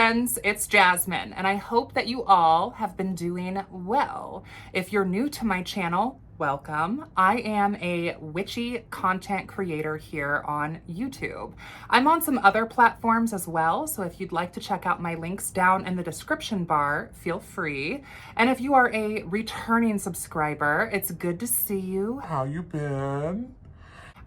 friends, it's Jasmine, and I hope that you all have been doing well. If you're new to my channel, welcome. I am a witchy content creator here on YouTube. I'm on some other platforms as well, so if you'd like to check out my links down in the description bar, feel free. And if you are a returning subscriber, it's good to see you. How you been?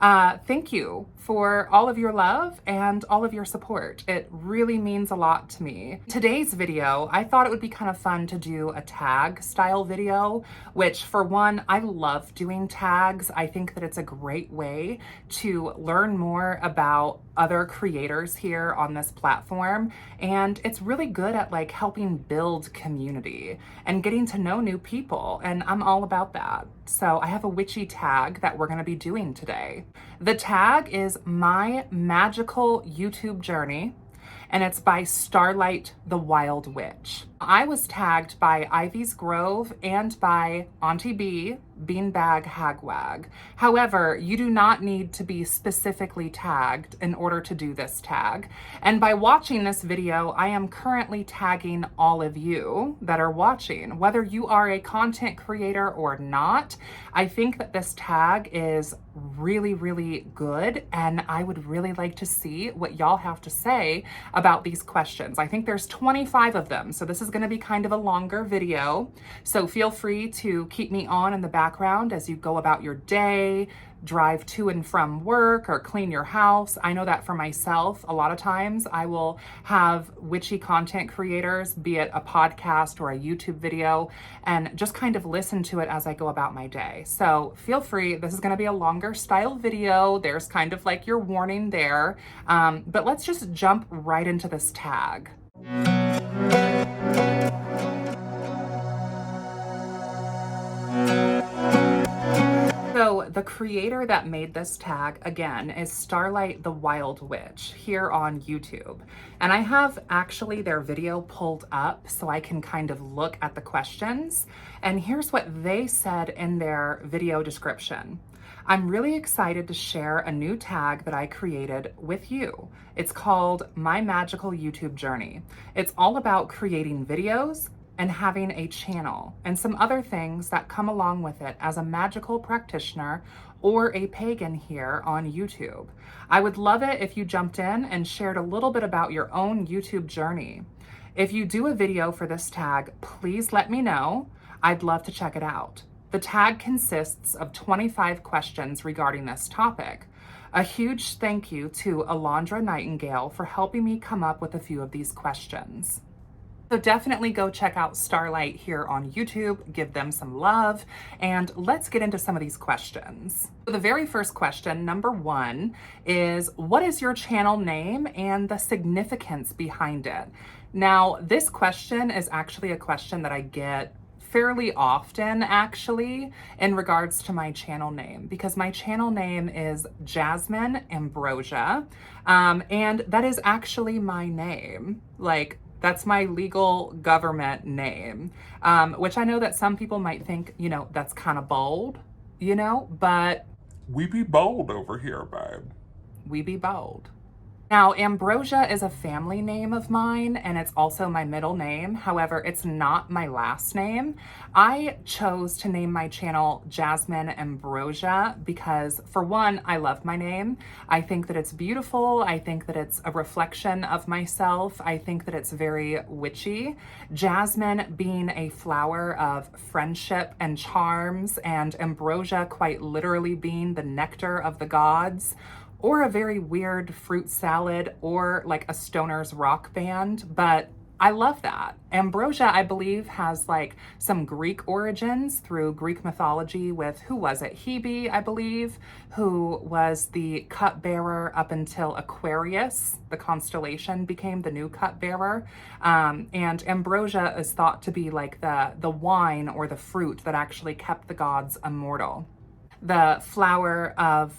Thank you for all of your love and all of your support. It really means a lot to me. Today's video, I thought it would be kind of fun to do a tag style video, which for one, I love doing tags. I think that it's a great way to learn more about other creators here on this platform. And it's really good at like helping build community and getting to know new people. And I'm all about that. So I have a witchy tag that we're going to be doing today. The tag is My Magical YouTube Journey, and it's by Starlight the Wild Witch. I was tagged by Ivy's Grove and by Auntie B, Beanbag Hagwag. However, you do not need to be specifically tagged in order to do this tag. And by watching this video, I am currently tagging all of you that are watching. Whether you are a content creator or not, I think that this tag is really, really good, and I would really like to see what y'all have to say about these questions. I think there's 25 of them, so this is going to be kind of a longer video. So feel free to keep me on in the background as you go about your day, drive to and from work, or clean your house. I know that for myself, a lot of times I will have witchy content creators, be it a podcast or a YouTube video, and just kind of listen to it as I go about my day. So feel free, this is gonna be a longer style video. There's kind of like your warning there, but let's just jump right into this tag. So the creator that made this tag, again, is Starlight the Wild Witch here on YouTube. And I have actually their video pulled up so I can kind of look at the questions. And here's what they said in their video description. I'm really excited to share a new tag that I created with you. It's called My Magical YouTube Journey. It's all about creating videos and having a channel and some other things that come along with it as a magical practitioner or a pagan here on YouTube. I would love it if you jumped in and shared a little bit about your own YouTube journey. If you do a video for this tag, please let me know. I'd love to check it out. The tag consists of 25 questions regarding this topic. A huge thank you to Alondra Nightingale for helping me come up with a few of these questions. So definitely go check out Starlight here on YouTube, give them some love, and let's get into some of these questions. So the very first question, number one, is what is your channel name and the significance behind it? Now, this question is actually a question that I get fairly often actually in regards to my channel name, because my channel name is Jasmyne Ambrosia, and that is actually my name. Like, that's my legal government name, which I know that some people might think, you know, that's kind of bold, you know, but We be bold over here, babe. we be bold. Now, Ambrosia is a family name of mine, and it's also my middle name. However, it's not my last name. I chose to name my channel Jasmyne Ambrosia because, for one, I love my name. I think that it's beautiful. I think that it's a reflection of myself. I think that it's very witchy. Jasmine being a flower of friendship and charms, and Ambrosia quite literally being the nectar of the gods, or a very weird fruit salad, or like a stoner's rock band, but I love that. Ambrosia, I believe, has like some Greek origins through Greek mythology with, who was it? Hebe, I believe, who was the cupbearer up until Aquarius, the constellation, became the new cupbearer. And Ambrosia is thought to be like the wine or the fruit that actually kept the gods immortal. The flower of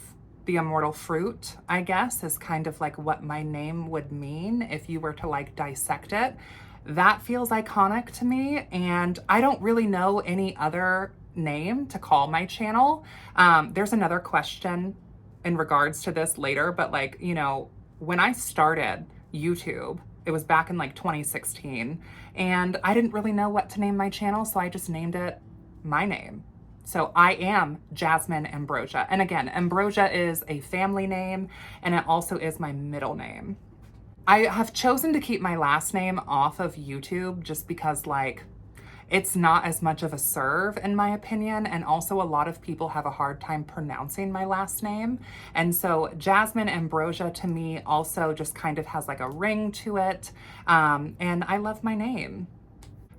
the immortal fruit, I guess, is kind of like what my name would mean if you were to like dissect it. That feels iconic to me, and I don't really know any other name to call my channel. There's another question in regards to this later, but like, you know, when I started YouTube, It was back in like 2016, and I didn't really know what to name my channel, so I just named it my name. So I am Jasmyne Ambrosia. And again, Ambrosia is a family name, and it also is my middle name. I have chosen to keep my last name off of YouTube just because, like, it's not as much of a serve in my opinion, and also a lot of people have a hard time pronouncing my last name. And so Jasmyne Ambrosia to me also just kind of has like a ring to it, and I love my name.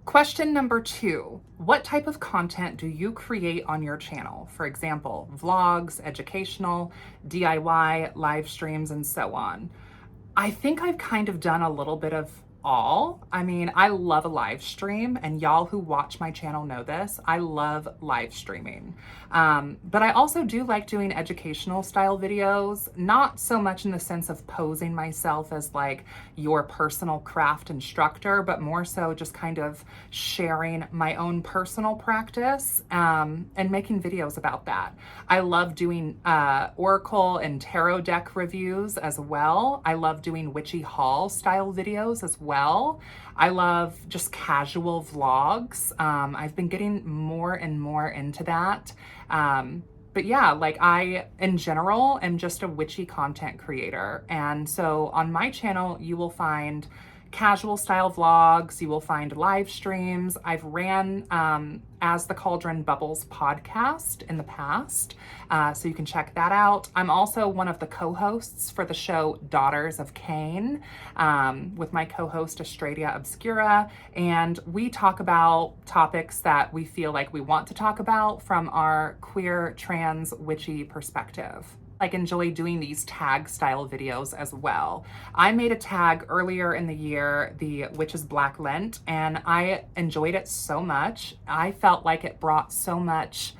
Question number 2, what type of content do you create on your channel? For example, vlogs, educational, DIY, live streams, and so on. I think I've kind of done a little bit of all. I mean, I love a live stream, and y'all who watch my channel know this. I love live streaming. But I also do like doing educational style videos, not so much in the sense of posing myself as like your personal craft instructor, but more so just kind of sharing my own personal practice, and making videos about that. I love doing oracle and tarot deck reviews as well. I love doing witchy haul style videos as well. I love just casual vlogs. I've been getting more and more into that. But yeah, like I, in general, am just a witchy content creator. And so on my channel, you will find casual style vlogs, you will find live streams. I've ran As the Cauldron Bubbles podcast in the past, so you can check that out. I'm also one of the co-hosts for the show Daughters of Cain, with my co-host Estradia Obscura, and we talk about topics that we feel like we want to talk about from our queer, trans, witchy perspective. Like enjoy doing these tag style videos as well. I made a tag earlier in the year, the Witch's Black Lent, and I enjoyed it so much. I felt like it brought so much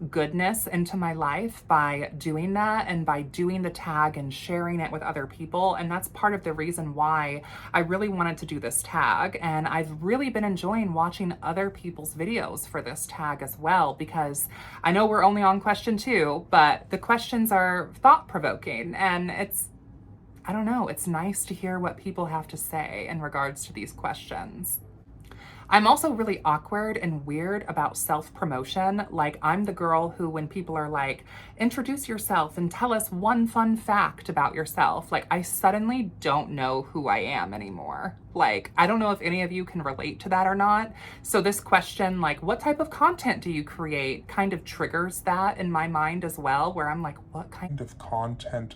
goodness into my life by doing that and by doing the tag and sharing it with other people. And that's part of the reason why I really wanted to do this tag. And I've really been enjoying watching other people's videos for this tag as well, because I know we're only on question 2, but the questions are thought-provoking, and I don't know, it's nice to hear what people have to say in regards to these questions. I'm also really awkward and weird about self-promotion. Like, I'm the girl who, when people are like, introduce yourself and tell us one fun fact about yourself, like, I suddenly don't know who I am anymore. Like, I don't know if any of you can relate to that or not. So this question, like, what type of content do you create, kind of triggers that in my mind as well, where I'm like, what kind of content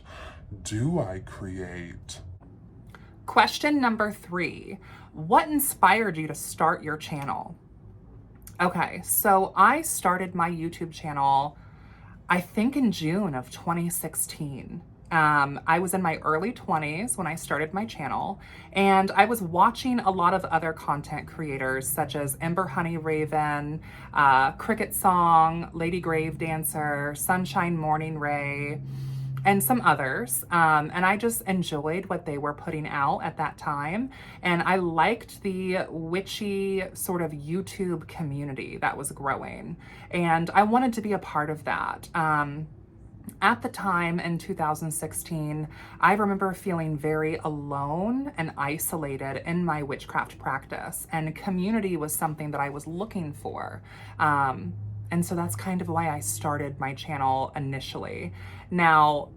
do I create? Question number 3, what inspired you to start your channel? Okay, so I started my YouTube channel, I think in June of 2016. I was in my early 20s when I started my channel, and I was watching a lot of other content creators such as Ember Honey Raven, Cricket Song, Lady Grave Dancer, Sunshine Morning Ray, and some others. And I just enjoyed what they were putting out at that time. And I liked the witchy sort of YouTube community that was growing. And I wanted to be a part of that. At the time in 2016, I remember feeling very alone and isolated in my witchcraft practice. And community was something that I was looking for. And so that's kind of why I started my channel initially. Now,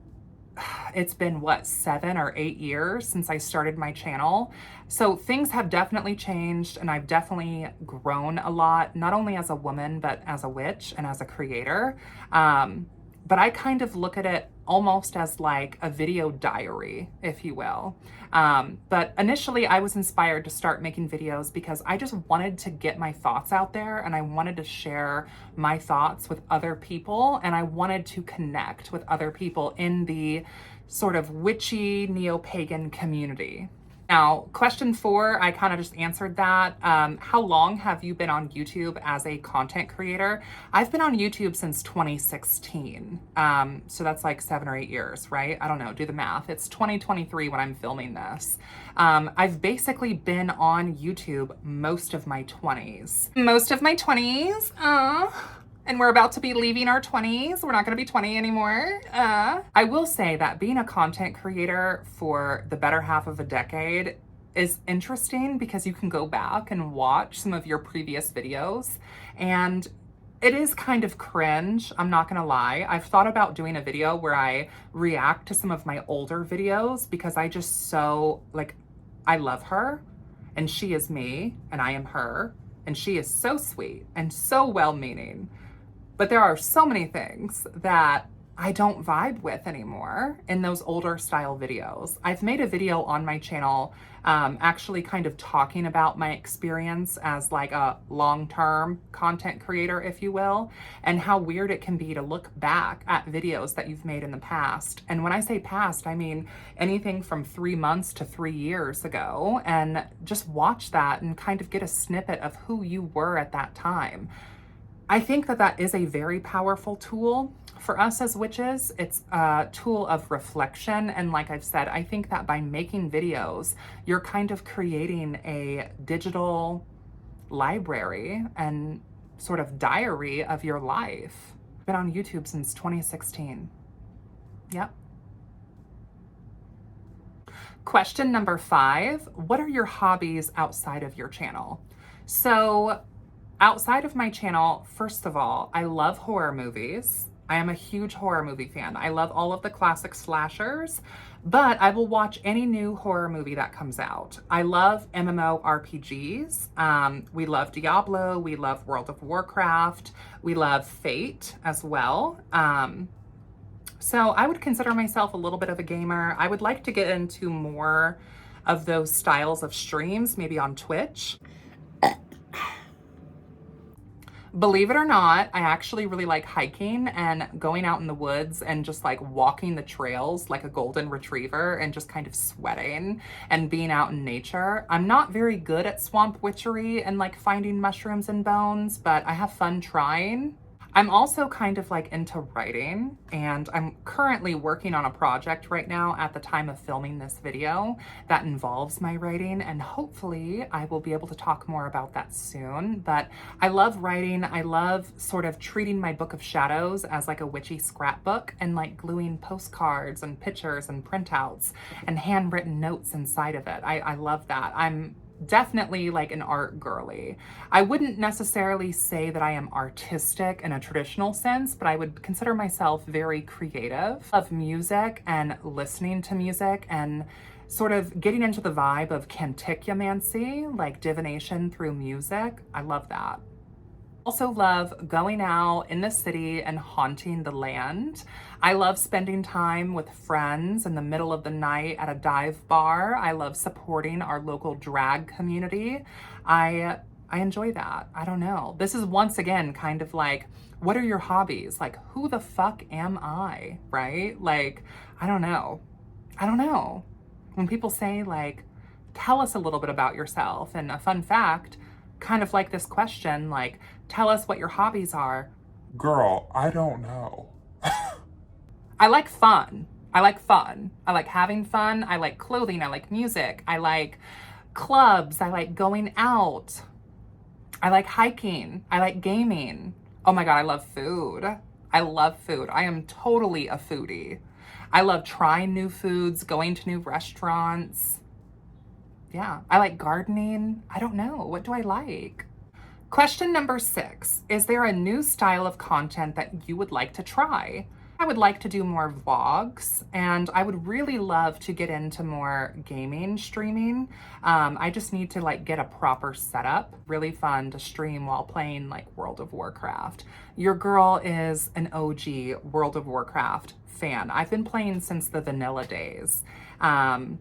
it's been what, 7 or 8 years since I started my channel. So things have definitely changed, and I've definitely grown a lot, not only as a woman, but as a witch and as a creator. But I kind of look at it almost as like a video diary, if you will. But initially I was inspired to start making videos because I just wanted to get my thoughts out there, and I wanted to share my thoughts with other people, and I wanted to connect with other people in the sort of witchy neo-pagan community. Now, question 4, I kind of just answered that. How long have you been on YouTube as a content creator? I've been on YouTube since 2016. So that's like 7 or 8 years, right? I don't know, do the math. It's 2023 when I'm filming this. I've basically been on YouTube most of my 20s. Most of my 20s, and we're about to be leaving our 20s. We're not going to be 20 anymore. I will say that being a content creator for the better half of a decade is interesting because you can go back and watch some of your previous videos, and it is kind of cringe, I'm not gonna lie. I've thought about doing a video where I react to some of my older videos because I just so, like, I love her, and she is me, and I am her, and she is so sweet and so well-meaning. But there are so many things that I don't vibe with anymore in those older style videos. I've made a video on my channel actually kind of talking about my experience as like a long-term content creator, if you will, and how weird it can be to look back at videos that you've made in the past. And when I say past, I mean anything from 3 months to 3 years ago, and just watch that and kind of get a snippet of who you were at that time. I think that that is a very powerful tool for us as witches. It's a tool of reflection. And like I've said, I think that by making videos, you're kind of creating a digital library and sort of diary of your life. I've been on YouTube since 2016. Yep. Question number 5, what are your hobbies outside of your channel? So outside of my channel, first of all, I love horror movies. I am a huge horror movie fan. I love all of the classic slashers, but I will watch any new horror movie that comes out. I love MMORPGs. We love Diablo. We love World of Warcraft. We love Fate as well. So I would consider myself a little bit of a gamer. I would like to get into more of those styles of streams, maybe on Twitch. Believe it or not, I actually really like hiking and going out in the woods and just like walking the trails like a golden retriever and just kind of sweating and being out in nature. I'm not very good at swamp witchery and like finding mushrooms and bones, but I have fun trying. I'm also kind of like into writing, and I'm currently working on a project right now at the time of filming this video that involves my writing, and hopefully I will be able to talk more about that soon. But I love writing. I love sort of treating my book of shadows as like a witchy scrapbook and like gluing postcards and pictures and printouts and handwritten notes inside of it. I love that. I'm definitely like an art girly. I wouldn't necessarily say that I am artistic in a traditional sense, but I would consider myself very creative. Of music and listening to music and sort of getting into the vibe of canticumancy, like divination through music. I love that. Also love going out in the city and haunting the land. I love spending time with friends in the middle of the night at a dive bar. I love supporting our local drag community. I enjoy that. I don't know. This is once again kind of like, what are your hobbies? Like, who the fuck am I, right? Like, I don't know. I don't know. When people say like, tell us a little bit about yourself, and a fun fact, kind of like this question, like, tell us what your hobbies are. Girl, I don't know. I like fun. I like fun. I like having fun. I like clothing. I like music. I like clubs. I like going out. I like hiking. I like gaming. Oh my God, I love food. I love food. I am totally a foodie. I love trying new foods, going to new restaurants. Yeah, I like gardening. I don't know. What do I like? Question number 6, is there a new style of content that you would like to try? I would like to do more vlogs, and I would really love to get into more gaming streaming. I just need to like get a proper setup. Really fun to stream while playing like World of Warcraft. Your girl is an OG World of Warcraft fan. I've been playing since the vanilla days. And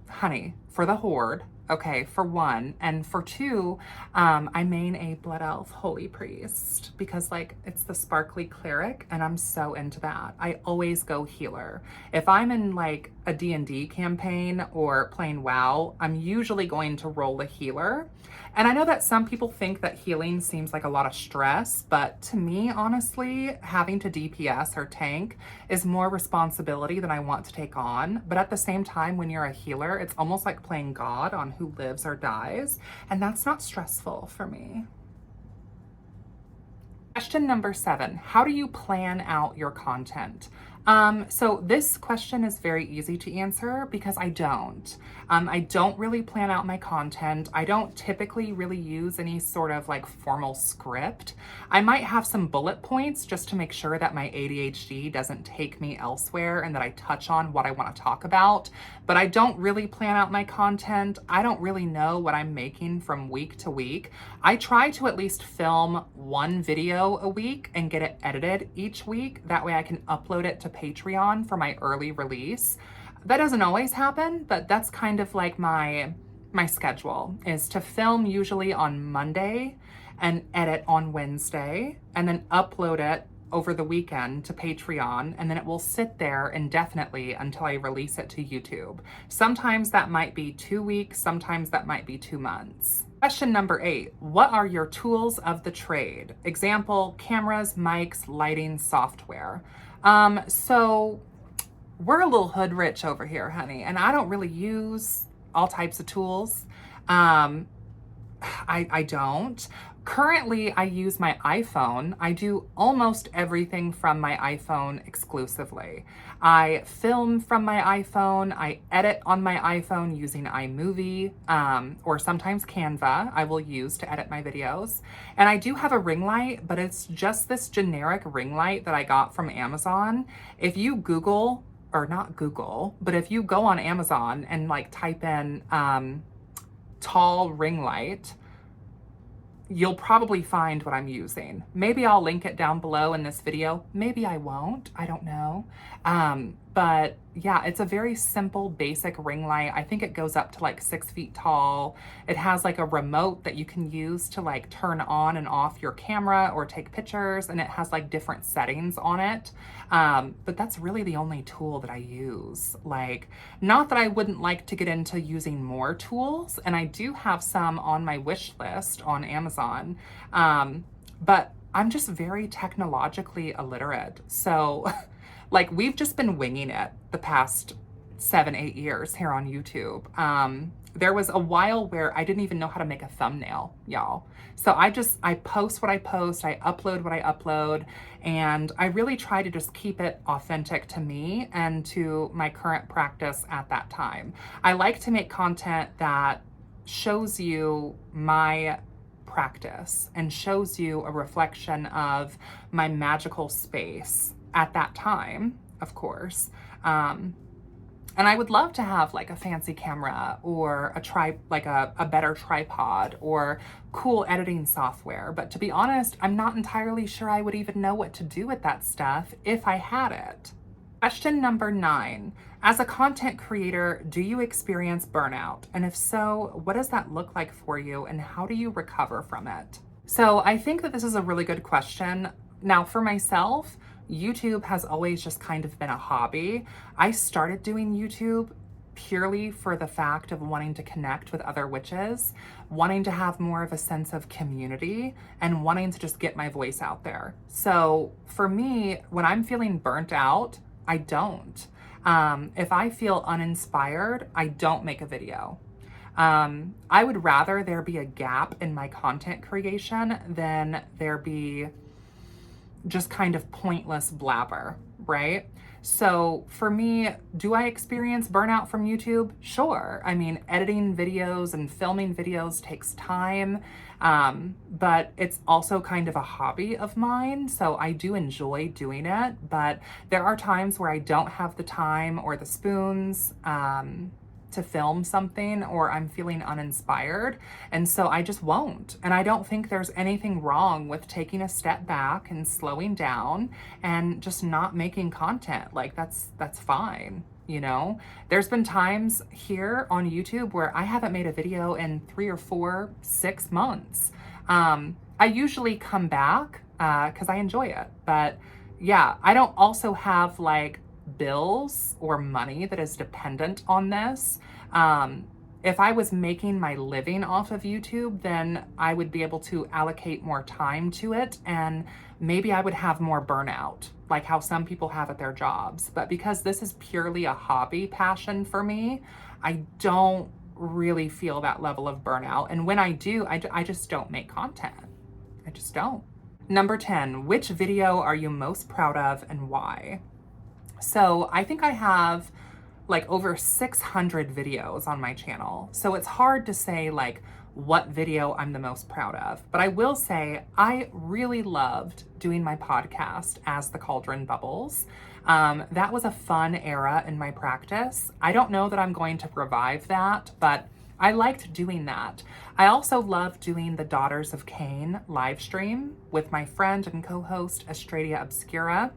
honey, for the Horde, okay, for 1, and for 2, I main a Blood Elf Holy Priest because like it's the sparkly cleric and I'm so into that. I always go healer. If I'm in like a D&D campaign or playing WoW, I'm usually going to roll a healer. And I know that some people think that healing seems like a lot of stress, but to me, honestly, having to DPS or tank is more responsibility than I want to take on. But at the same time, when you're a healer, it's almost like playing God on who lives or dies, and that's not stressful for me. Question number 7, how do you plan out your content? So this question is very easy to answer because I don't. I don't really plan out my content. I don't typically really use any sort of like formal script. I might have some bullet points just to make sure that my ADHD doesn't take me elsewhere and that I touch on what I want to talk about. But I don't really plan out my content. I don't really know what I'm making from week to week. I try to at least film one video a week and get it edited each week. That way I can upload it to Patreon for my early release. That doesn't always happen, but that's kind of like my schedule is to film usually on Monday and edit on Wednesday and then upload it over the weekend to Patreon, and then it will sit there indefinitely until I release it to YouTube. Sometimes that might be 2 weeks, sometimes that might be 2 months. Question number 8, what are your tools of the trade? Example, cameras, mics, lighting, software. So we're a little hood rich over here, honey, and I don't really use all types of tools. I don't. Currently, I use my iPhone. I do almost everything from my iPhone exclusively. I film from my iPhone. I edit on my iPhone using iMovie, or sometimes Canva I will use to edit my videos. And I do have a ring light, but it's just this generic ring light that I got from Amazon. If you Google, or not Google, but if you go on Amazon and like type in tall ring light, you'll probably find what I'm using. Maybe I'll link it down below in this video. Maybe I won't, I don't know. But yeah, it's a very simple, basic ring light. I think it goes up to like 6 feet tall. It has like a remote that you can use to like turn on and off your camera or take pictures, and it has like different settings on it. But that's really the only tool that I use. Like, not that I wouldn't like to get into using more tools, and I do have some on my wish list on Amazon, but I'm just very technologically illiterate. So like, we've just been winging it the past 7-8 years here on YouTube. There was a while where I didn't even know how to make a thumbnail, y'all. So I post what I post, I upload what I upload, and I really try to just keep it authentic to me and to my current practice at that time. I like to make content that shows you my practice and shows you a reflection of my magical space at that time, of course. And I would love to have like a fancy camera or a better tripod or cool editing software. But to be honest, I'm not entirely sure I would even know what to do with that stuff if I had it. Question number 9. As a content creator, do you experience burnout? And if so, what does that look like for you and how do you recover from it? So I think that this is a really good question. Now, for myself, YouTube has always just kind of been a hobby. I started doing YouTube purely for the fact of wanting to connect with other witches, wanting to have more of a sense of community, and wanting to just get my voice out there. So for me, when I'm feeling burnt out, I don't. If I feel uninspired, I don't make a video. I would rather there be a gap in my content creation than there be just kind of pointless blabber, right? So for me, do I experience burnout from YouTube? Sure. I mean, editing videos and filming videos takes time, but it's also kind of a hobby of mine. So I do enjoy doing it, but there are times where I don't have the time or the spoons, to film something, or I'm feeling uninspired, and so I just won't. And I don't think there's anything wrong with taking a step back and slowing down and just not making content. Like, that's fine, you know? There's been times here on YouTube where I haven't made a video in 3 or 4, 6 months. I usually come back because I enjoy it, but yeah, I don't also have like bills or money that is dependent on this. If I was making my living off of YouTube, then I would be able to allocate more time to it, and maybe I would have more burnout, like how some people have at their jobs. But because this is purely a hobby passion for me, I don't really feel that level of burnout. And when I do, I just don't make content. I just don't. Number 10, which video are you most proud of and why? So I think I have like over 600 videos on my channel. So it's hard to say like what video I'm the most proud of. But I will say I really loved doing my podcast as the Cauldron Bubbles. That was a fun era in my practice. I don't know that I'm going to revive that, but I liked doing that. I also love doing the Daughters of Cain live stream with my friend and co-host Estradia Obscura.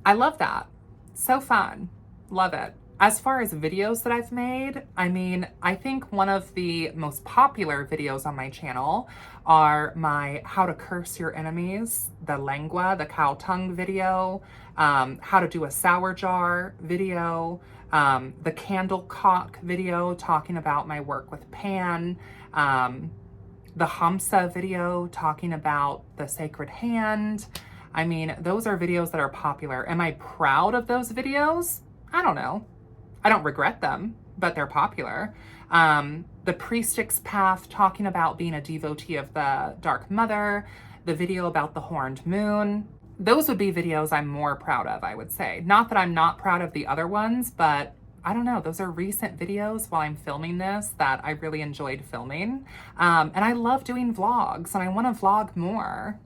I love that. So fun. Love it. As far as videos that I've made, I mean, I think one of the most popular videos on my channel are my How to Curse Your Enemies, the Lengua, the cow tongue video, how to do a sour jar video, the candle cock video talking about my work with Pan, the Hamsa video talking about the sacred hand. I mean, those are videos that are popular. Am I proud of those videos? I don't know. I don't regret them, but they're popular. The Priestix Path talking about being a devotee of the Dark Mother, the video about the Horned Moon. Those would be videos I'm more proud of, I would say. Not that I'm not proud of the other ones, but I don't know, those are recent videos while I'm filming this that I really enjoyed filming. And I love doing vlogs and I want to vlog more.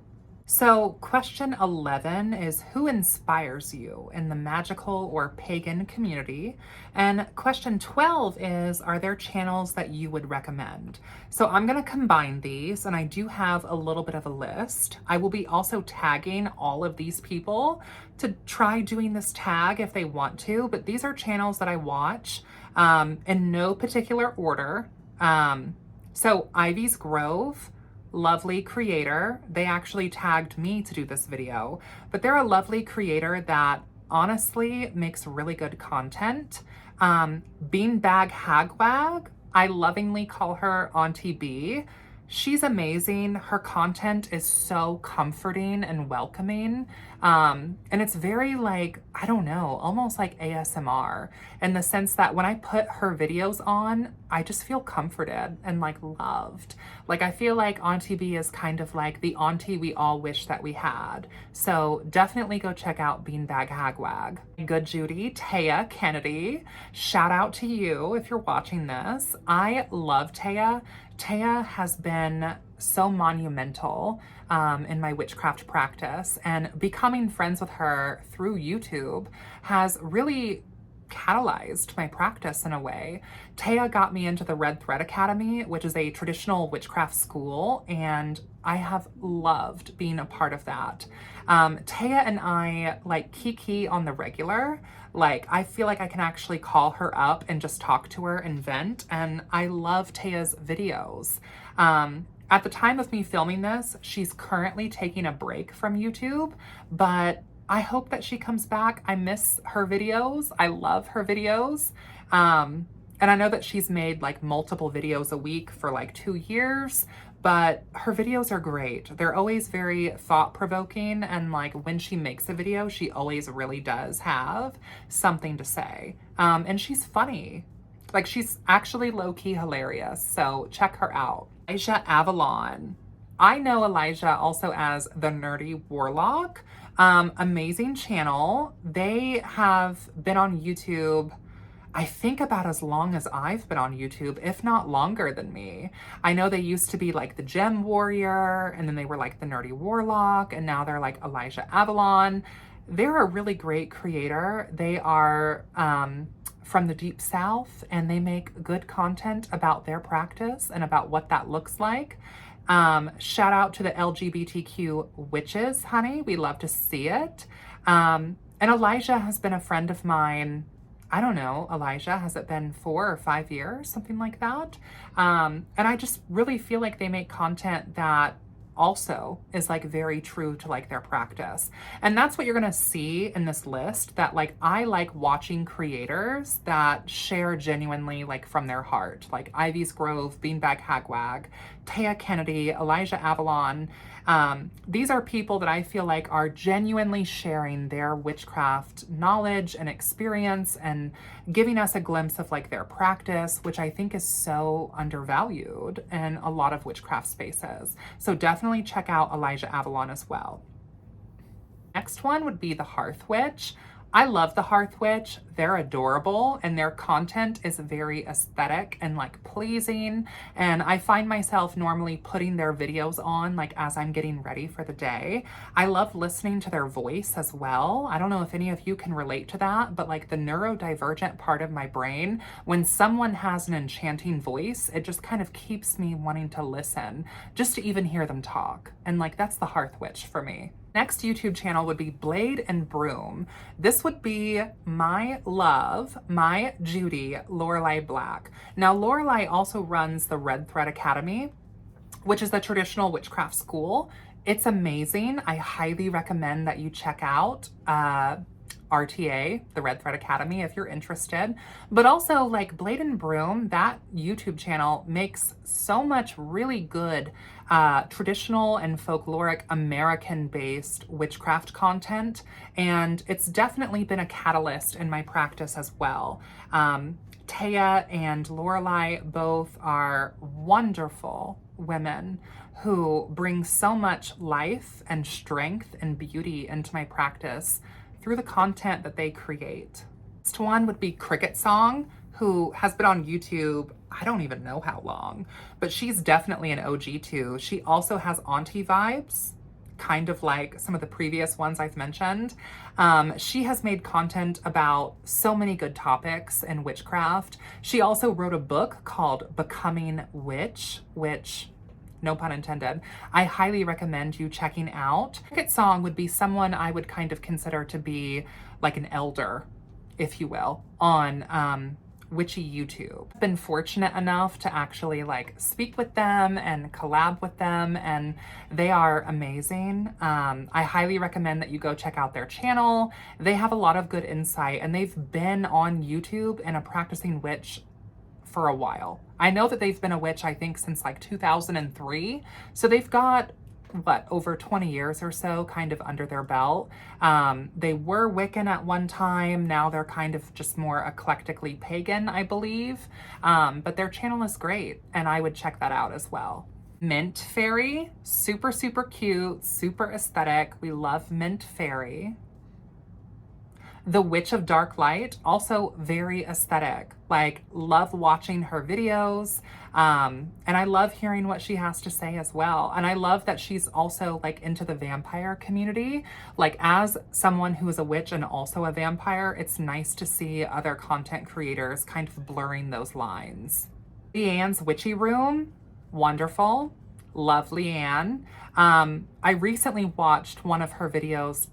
So question 11 is, who inspires you in the magical or pagan community? And question 12 is, are there channels that you would recommend? So I'm going to combine these, and I do have a little bit of a list. I will be also tagging all of these people to try doing this tag if they want to, but these are channels that I watch in no particular order. So Ivy's Grove, lovely creator. They actually tagged me to do this video, but they're a lovely creator that honestly makes really good content. Beanbag Hagwag, I lovingly call her Auntie B. She's amazing. Her content is so comforting and welcoming. And it's very like, I don't know, almost like ASMR in the sense that when I put her videos on, I just feel comforted and like loved. Like I feel like Auntie B is kind of like the auntie we all wish that we had. So definitely go check out Beanbag Hagwag. Good Judy, Taya Kennedy, shout out to you if you're watching this. I love Taya. Taya has been so monumental in my witchcraft practice, and becoming friends with her through YouTube has really catalyzed my practice in a way. Taya got me into the Red Thread Academy, which is a traditional witchcraft school, and I have loved being a part of that. Taya and I like kiki on the regular. Like, I feel like I can actually call her up and just talk to her and vent, and I love Taya's videos. At the time of me filming this, she's currently taking a break from YouTube, but I hope that she comes back. I miss her videos. I love her videos. And I know that she's made like multiple videos a week for like 2 years, but her videos are great. They're always very thought-provoking, and like when she makes a video, she always really does have something to say. And she's funny. Like, she's actually low-key hilarious, so check her out. Elijah Avalon. I know Elijah also as the Nerdy Warlock. Amazing channel. They have been on YouTube, I think about as long as I've been on YouTube, if not longer than me. I know they used to be like the Gem Warrior, and then they were like the Nerdy Warlock, and now they're like Elijah Avalon. They're a really great creator. They are from the Deep South, and they make good content about their practice and about what that looks like. Shout out to the LGBTQ witches, honey. We love to see it. And Elijah has been a friend of mine. I don't know, Elijah, has it been 4 or 5 years, something like that? And I just really feel like they make content that also is like very true to like their practice. And that's what you're gonna see in this list, that like I like watching creators that share genuinely like from their heart, like Ivy's Grove, Beanbag Hagwag, Taya Kennedy, Elijah Avalon. These are people that I feel like are genuinely sharing their witchcraft knowledge and experience and giving us a glimpse of like their practice, which I think is so undervalued in a lot of witchcraft spaces. So definitely check out Elijah Avalon as well. Next one would be the Hearth Witch. I love the Hearth Witch. They're adorable and their content is very aesthetic and like pleasing. And I find myself normally putting their videos on like as I'm getting ready for the day. I love listening to their voice as well. I don't know if any of you can relate to that, but like the neurodivergent part of my brain, when someone has an enchanting voice, it just kind of keeps me wanting to listen just to even hear them talk. And like that's the Hearth Witch for me. Next YouTube channel would be Blade and Broom. This would be my love, my Judy, Lorelei Black. Now, Lorelei also runs the Red Thread Academy, which is the traditional witchcraft school. It's amazing. I highly recommend that you check out RTA, the Red Thread Academy, if you're interested. But also like Blade and Broom, that YouTube channel makes so much really good traditional and folkloric American-based witchcraft content. And it's definitely been a catalyst in my practice as well. Taya and Lorelei both are wonderful women who bring so much life and strength and beauty into my practice through the content that they create. Next one would be Cricket Song, who has been on YouTube, I don't even know how long, but she's definitely an OG too. She also has auntie vibes, kind of like some of the previous ones I've mentioned. She has made content about so many good topics in witchcraft. She also wrote a book called Becoming Witch, which, no pun intended, I highly recommend you checking out. Cricket Song would be someone I would kind of consider to be like an elder, if you will, on witchy YouTube. I've been fortunate enough to actually like speak with them and collab with them, and they are amazing. I highly recommend that you go check out their channel. They have a lot of good insight, and they've been on YouTube and a practicing witch for a while. I know that they've been a witch, I think, since like 2003. So they've got, what, over 20 years or so kind of under their belt. They were Wiccan at one time. Now they're kind of just more eclectically pagan, I believe. But their channel is great, and I would check that out as well. Mint Fairy, super, super cute, super aesthetic. We love Mint Fairy. The Witch of Dark Light, also very aesthetic. Like, love watching her videos. And I love hearing what she has to say as well. And I love that she's also like into the vampire community. Like, as someone who is a witch and also a vampire, it's nice to see other content creators kind of blurring those lines. Leanne's Witchy Room, wonderful. Love Leanne. I recently watched one of her videos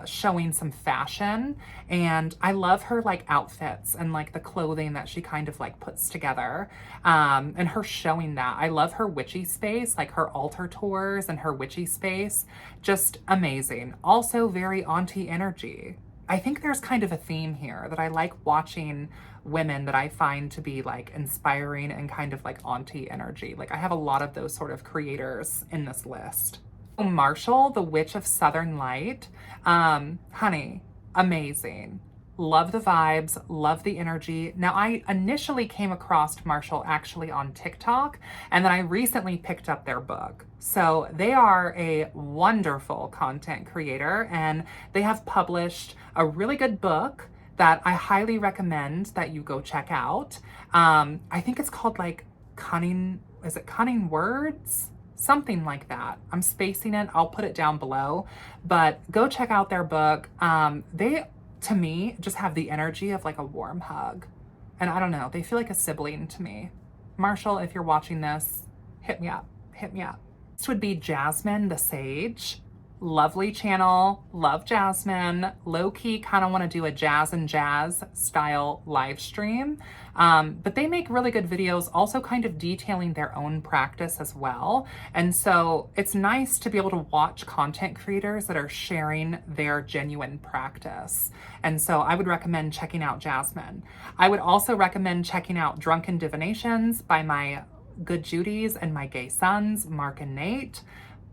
showing some fashion, and I love her like outfits and like the clothing that she kind of like puts together, and her showing that. I love her witchy space, like her altar tours and her witchy space, just amazing. Also very auntie energy. I think there's kind of a theme here that I like watching women that I find to be like inspiring and kind of like auntie energy. Like I have a lot of those sort of creators in this list. Marshall, the Witch of Southern Light. Honey, amazing. Love the vibes, love the energy. Now, I initially came across Marshall actually on TikTok, and then I recently picked up their book. So they are a wonderful content creator, and they have published a really good book that I highly recommend that you go check out. I think it's called like Cunning Words? Something like that. I'm spacing it. I'll put it down below, but go check out their book. They, to me, just have the energy of like a warm hug. And I don't know, they feel like a sibling to me. Marshall, if you're watching this, hit me up, hit me up. This would be Jasmyne the Sage. Lovely channel, love Jasmyne. Low-key kind of want to do a jazz and jazz style live stream. But they make really good videos, also kind of detailing their own practice as well. And so it's nice to be able to watch content creators that are sharing their genuine practice. And so I would recommend checking out Jasmyne. I would also recommend checking out Drunken Divinations by my good Judies and my gay sons, Mark and Nate.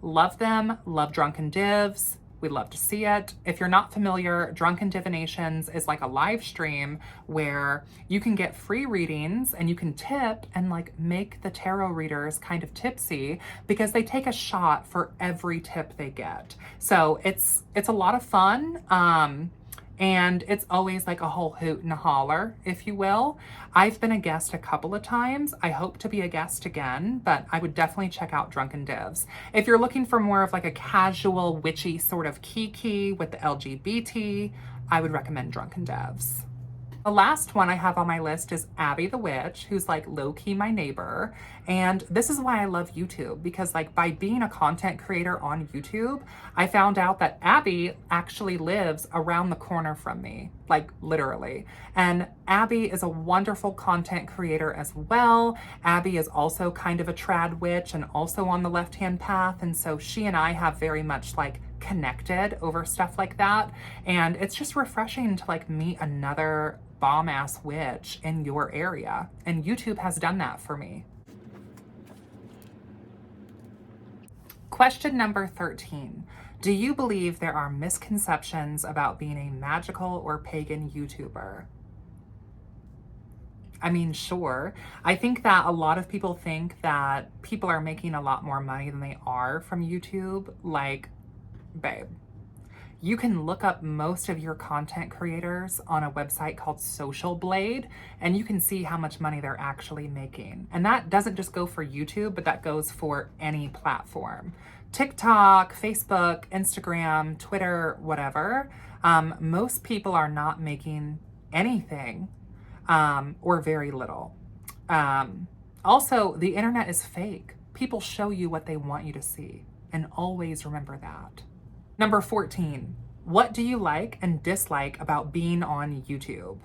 Love them, love Drunken Divs. We love to see it. If you're not familiar, Drunken Divinations is like a live stream where you can get free readings and you can tip and like make the tarot readers kind of tipsy because they take a shot for every tip they get. So it's a lot of fun. and it's always like a whole hoot and a holler, if you will. I've been a guest a couple of times. I hope to be a guest again, but I would definitely check out Drunken Divs. If you're looking for more of like a casual, witchy sort of kiki with the LGBT, I would recommend Drunken Divs. The last one I have on my list is Abby the Witch, who's like low-key my neighbor. And this is why I love YouTube, because like by being a content creator on YouTube, I found out that Abby actually lives around the corner from me, like literally. And Abby is a wonderful content creator as well. Abby is also kind of a trad witch and also on the left-hand path. And so she and I have very much like connected over stuff like that. And it's just refreshing to like meet another bomb ass witch in your area. And YouTube has done that for me. Question number 13. Do you believe there are misconceptions about being a magical or pagan YouTuber? I mean, sure. I think that a lot of people think that people are making a lot more money than they are from YouTube. Like, babe, you can look up most of your content creators on a website called Social Blade, and you can see how much money they're actually making. And that doesn't just go for YouTube, but that goes for any platform. TikTok, Facebook, Instagram, Twitter, whatever. Most people are not making anything, or very little. Also, the internet is fake. People show you what they want you to see, and always remember that. Number 14, what do you like and dislike about being on YouTube?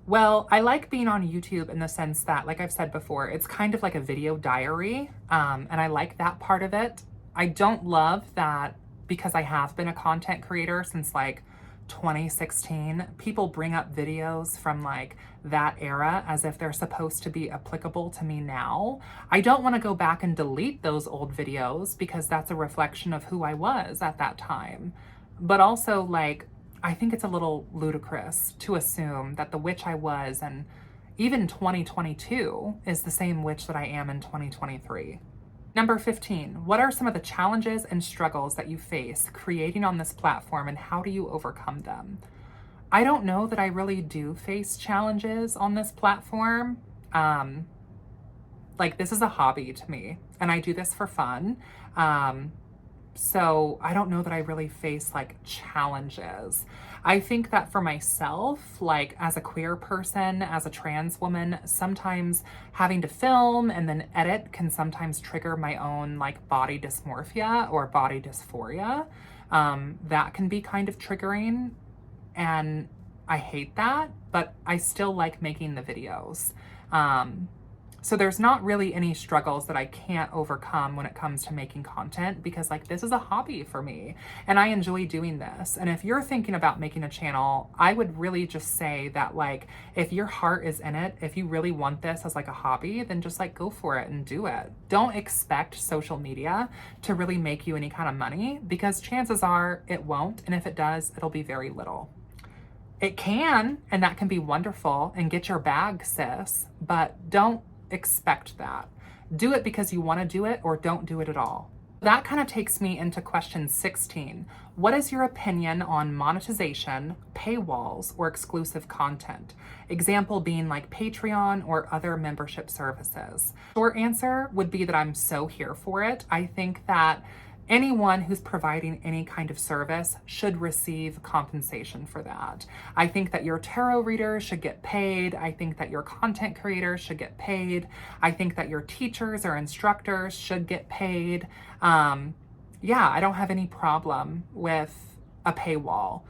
Well, I like being on YouTube in the sense that, like I've said before, it's kind of like a video diary, and I like that part of it. I don't love that because I have been a content creator since like 2016, people bring up videos from like that era as if they're supposed to be applicable to me now. I don't want to go back and delete those old videos because that's a reflection of who I was at that time. But also, like, I think it's a little ludicrous to assume that the witch I was and even 2022 is the same witch that I am in 2023. Number 15, what are some of the challenges and struggles that you face creating on this platform and how do you overcome them? I don't know that I really do face challenges on this platform. Like, this is a hobby to me and I do this for fun. So I don't know that I really face like challenges. I think that for myself, like as a queer person, as a trans woman, sometimes having to film and then edit can sometimes trigger my own like body dysmorphia or body dysphoria. That can be kind of triggering and I hate that, but I still like making the videos. So there's not really any struggles that I can't overcome when it comes to making content because like this is a hobby for me and I enjoy doing this. And if you're thinking about making a channel, I would really just say that like if your heart is in it, if you really want this as like a hobby, then just like go for it and do it. Don't expect social media to really make you any kind of money because chances are it won't. And if it does, it'll be very little. It can, and that can be wonderful and get your bag, sis, but don't expect that. Do it because you want to do it or don't do it at all. That kind of takes me into question 16. What is your opinion on monetization, paywalls, or exclusive content? Example being like Patreon or other membership services. Short answer would be that I'm so here for it. I think that anyone who's providing any kind of service should receive compensation for that. I think that your tarot readers should get paid. I think that your content creators should get paid. I think that your teachers or instructors should get paid. Yeah, I don't have any problem with a paywall.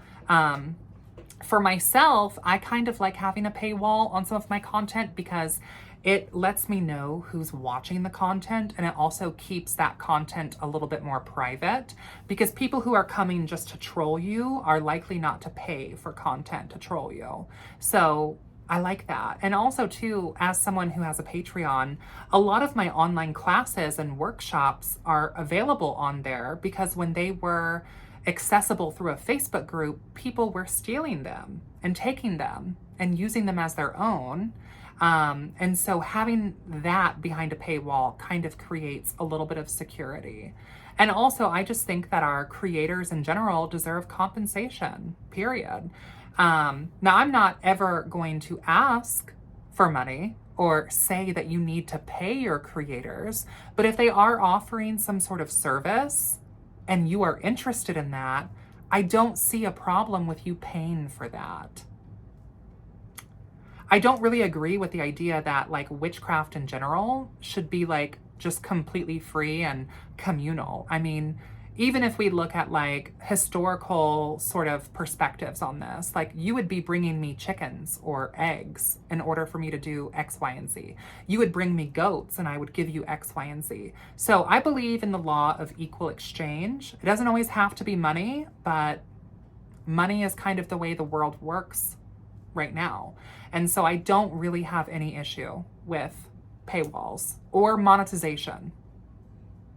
For myself, I kind of like having a paywall on some of my content because it lets me know who's watching the content and it also keeps that content a little bit more private because people who are coming just to troll you are likely not to pay for content to troll you. So I like that. And also too, as someone who has a Patreon, a lot of my online classes and workshops are available on there because when they were accessible through a Facebook group, people were stealing them and taking them and using them as their own. And so having that behind a paywall kind of creates a little bit of security. And also, I just think that our creators in general deserve compensation, period. Now, I'm not ever going to ask for money or say that you need to pay your creators, but if they are offering some sort of service and you are interested in that, I don't see a problem with you paying for that. I don't really agree with the idea that like witchcraft in general should be like just completely free and communal. I mean, even if we look at like historical sort of perspectives on this, like you would be bringing me chickens or eggs in order for me to do X, Y, and Z. You would bring me goats and I would give you X, Y, and Z. So I believe in the law of equal exchange. It doesn't always have to be money, but money is kind of the way the world works right now. And so I don't really have any issue with paywalls or monetization.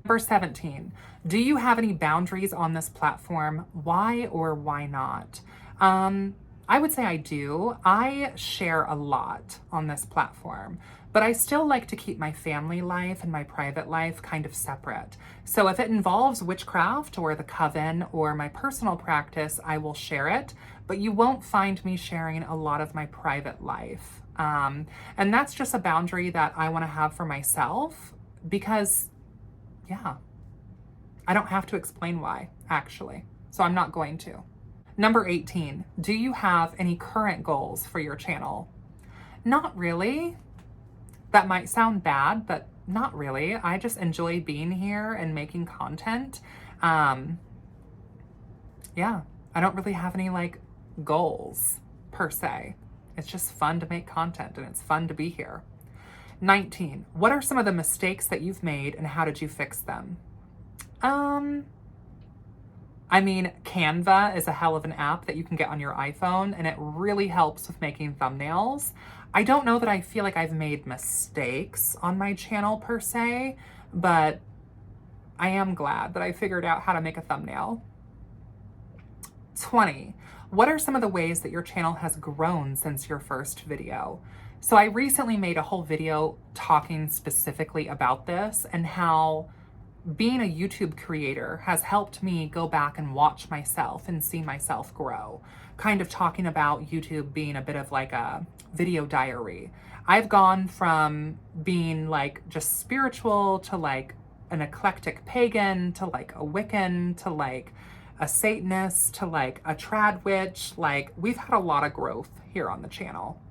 Number 17, do you have any boundaries on this platform? Why or why not? I would say I do. I share a lot on this platform, but I still like to keep my family life and my private life kind of separate. So if it involves witchcraft or the coven or my personal practice, I will share it, but you won't find me sharing a lot of my private life. And that's just a boundary that I want to have for myself because, yeah, I don't have to explain why, actually. So I'm not going to. Number 18, do you have any current goals for your channel? Not really. That might sound bad, but not really. I just enjoy being here and making content. Yeah, I don't really have any like goals per se. It's just fun to make content and it's fun to be here. 19, what are some of the mistakes that you've made and how did you fix them? I mean, Canva is a hell of an app that you can get on your iPhone and it really helps with making thumbnails. I don't know that I feel like I've made mistakes on my channel per se, but I am glad that I figured out how to make a thumbnail. 20, what are some of the ways that your channel has grown since your first video? So I recently made a whole video talking specifically about this and how being a YouTube creator has helped me go back and watch myself and see myself grow. Kind of talking about YouTube being a bit of like a video diary. I've gone from being like just spiritual to like an eclectic pagan to like a Wiccan to like a Satanist to like a trad witch. Like we've had a lot of growth here on the channel.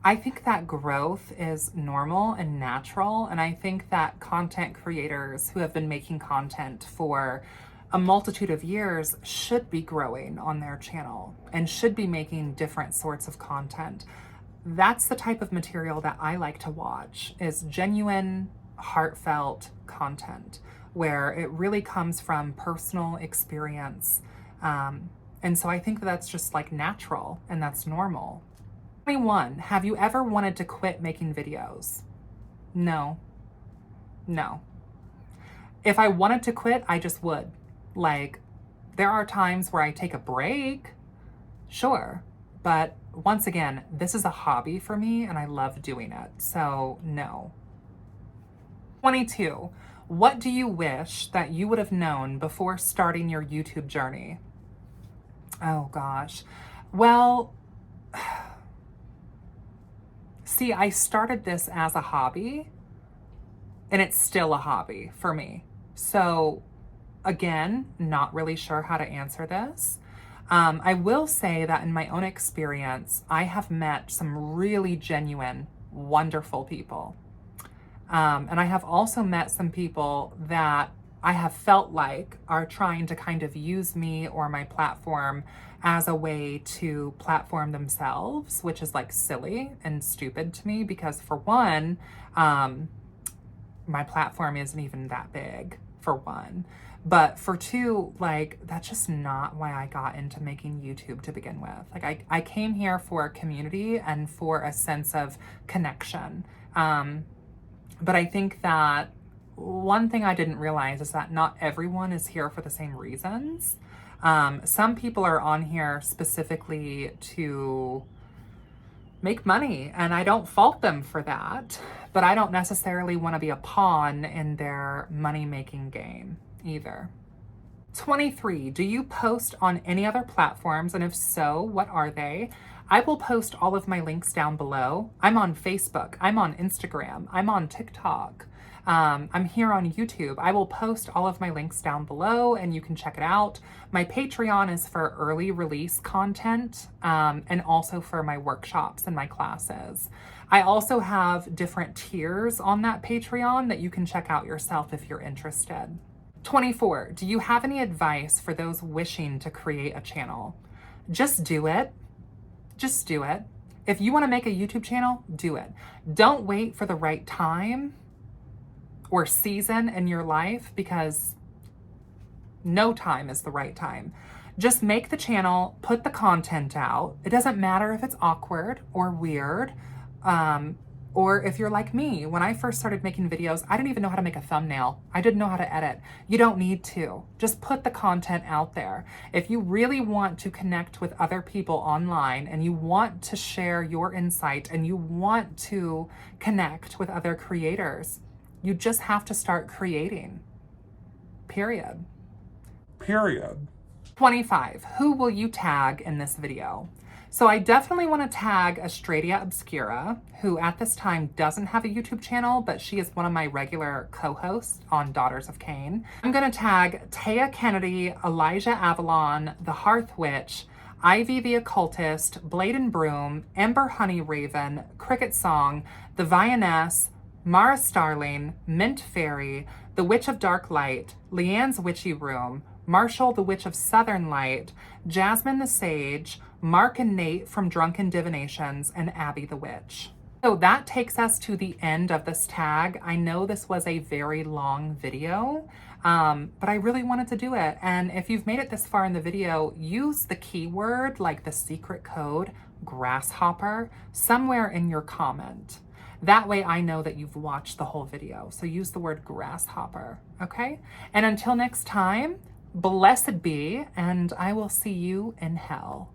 I think that growth is normal and natural, and I think that content creators who have been making content for a multitude of years should be growing on their channel and should be making different sorts of content. That's the type of material that I like to watch, is genuine, heartfelt content where it really comes from personal experience. And so I think that's just like natural and that's normal. 21, have you ever wanted to quit making videos? No. If I wanted to quit, I just would. Like, there are times where I take a break, sure. But once again, this is a hobby for me and I love doing it. So no. 22, what do you wish that you would have known before starting your YouTube journey? Oh gosh. Well, see, I started this as a hobby and it's still a hobby for me. So again, not really sure how to answer this. I will say that in my own experience, I have met some really genuine, wonderful people. And I have also met some people that I have felt like are trying to kind of use me or my platform as a way to platform themselves, which is like silly and stupid to me because for one, my platform isn't even that big, for one. But for two, like, that's just not why I got into making YouTube to begin with. Like, I came here for a community and for a sense of connection. But I think that one thing I didn't realize is that not everyone is here for the same reasons. Some people are on here specifically to make money, and I don't fault them for that, but I don't necessarily want to be a pawn in their money-making game either. 23, do you post on any other platforms? And if so, what are they? I will post all of my links down below. I'm on Facebook, I'm on Instagram, I'm on TikTok. I'm here on YouTube. I will post all of my links down below and you can check it out. My Patreon is for early release content and also for my workshops and my classes. I also have different tiers on that Patreon that you can check out yourself if you're interested. 24, do you have any advice for those wishing to create a channel? Just do it. Just do it. If you want to make a YouTube channel, do it. Don't wait for the right time or season in your life, because no time is the right time. Just make the channel, put the content out. It doesn't matter if it's awkward or weird, or if you're like me. When I first started making videos, I didn't even know how to make a thumbnail. I didn't know how to edit. You don't need to. Just put the content out there. If you really want to connect with other people online and you want to share your insight and you want to connect with other creators, you just have to start creating. Period. Period. 25, who will you tag in this video? So I definitely want to tag Estradia Obscura, who at this time doesn't have a YouTube channel, but she is one of my regular co-hosts on Daughters of Cain. I'm going to tag Taya Kennedy, Elijah Avalon, The Hearth Witch, Ivy the Occultist, Blade and Broom, Ember Honey Raven, Cricket Song, The Vioness, Mara Starling, Mint Fairy, The Witch of Dark Light, Leanne's Witchy Room, Marshall the Witch of Southern Light, Jasmyne the Sage, Mark and Nate from Drunken Divinations, and Abby the Witch. So that takes us to the end of this tag. I know this was a very long video, but I really wanted to do it. And if you've made it this far in the video, use the keyword, like the secret code, grasshopper, somewhere in your comment. That way I know that you've watched the whole video. So use the word grasshopper, okay? And until next time, blessed be, and I will see you in hell.